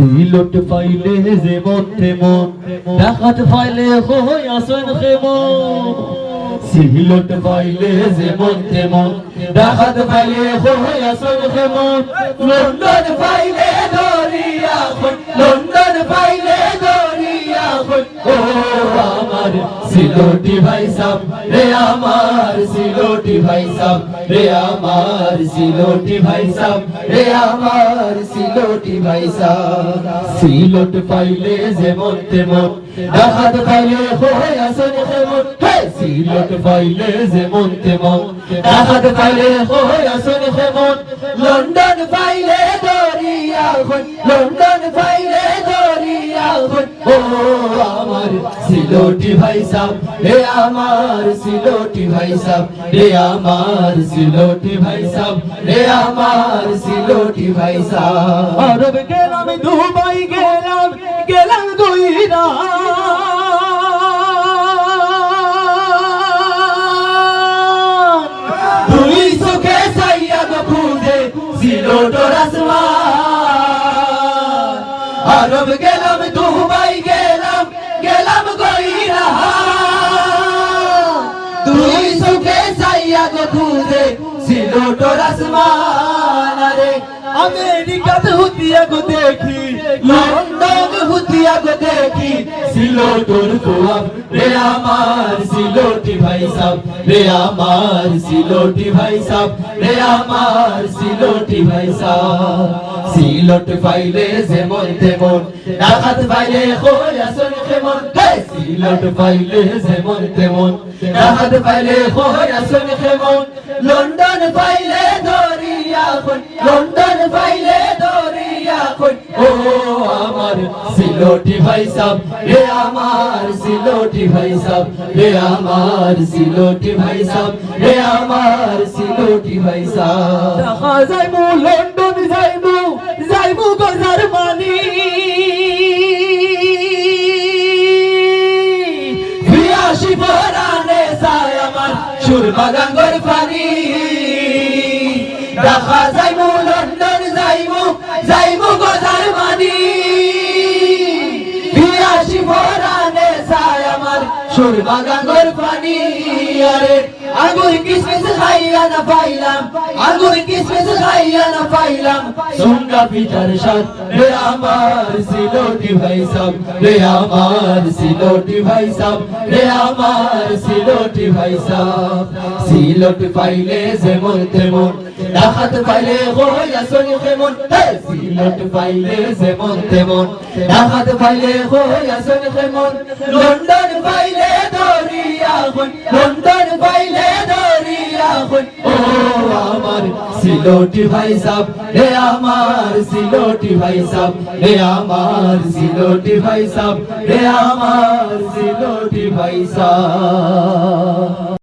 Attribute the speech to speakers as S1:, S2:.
S1: সিলট পাইলে যে মধ্যে মন ডাকাত পাইলে হই আসন খেমন সিলট পাইলে যে মধ্যে মন ডাকাত পাইলে হই আসন খেমন লন্ডন পাইলে দরিয়া খুন লন্ডন পাইলে দরিয়া খুন ও আমার সিলটি ভাই সাব রে আমার সিলটি ভাই সাব রে আমার সিলটি ভাই সাব রে আমার সিলটি ভাই সাব সিলট পাইলে যেমন তেমন ডাকাত পাইলে হয় আসন খেমন হে সিলট পাইলে যেমন তেমন ডাকাত পাইলে হয় আসন খেমন লন্ডন পাইলে দরিয়া খুন লন্ডন পাইলে দরিয়া খুন ও আমার সিলটি ভাই সাব রে আমার সিলটি ভাই সাব রে আমার সিলটি ভাই সাব রে আমার সিলটি ভাই সাব আরব গেলাম দুবাই গেলাম গেলাম গইরা দুই চোখে চাইয়া গো খুঁজে সিলটর আসমান আরব গেলাম দুবাই গেলাম গেলাম গইরা দুই চোখে চাইয়া গো খুঁজে সিলটর আসমান আরে আমেরিকাতে হুতিয়া গো দেখি লন্ডন হুতিয়া গো দেখি সিলটর গোয়াব রে আমার সিলটি ভাই সাব রে আমার সিলটি ভাই সাব রে আমার সিলটি ভাই সাব সিলট পাইলে যেমন তেমন ডাকাত পাইলে হই আসন খেমন হে সিলট পাইলে যেমন তেমন ডাকাত পাইলে হই আসন খেমন লন্ডন পাইলে দরিয়া খুন লন্ডন পাইলে দরিয়া খুন ও আমার সিলটি ভাই সাব রে আমার সিলটি ভাই সাব রে আমার সিলটি ভাই সাব রে আমার সিলটি ভাই সাব দেখা যাইমু লন্ডন যাইমু যাইমু গো জার্মানি বিয়াশি পরানে যায় আমার সুরমা গঙ্গর পানি দেখা যাইমু লন্ডন যাইমু যাইমু গো জার্মানি বিয়াশি পরানে যায় আমার সুরমা গঙ্গর পানি আরে আঙ্গুর কিসমিস খাইয়া না পাইলাম আঙ্গুর কিসমিস খাইয়া না পাইলাম সুঙ্গা পিঠার সাথ রে আমার সিলটি ভাই সাব রে আমার সিলটি ভাই সাব রে আমার সিলটি ভাই সাব সিলট পাইলে যেমন তেমন ডাকাত পাইলে হই আসন খেমন হে সিলট পাইলে যেমন তেমন ডাকাত পাইলে হই আসন খেমন লন্ডন পাইলে দরিয়া খুন লন্ডন পাইলে দরিয়া খুন ও আমার সিলটি ভাই সাব রে আমার সিলটি ভাই সাব রে আমার সিলটি ভাই সাব রে আমার সিলটি ভাই সাব।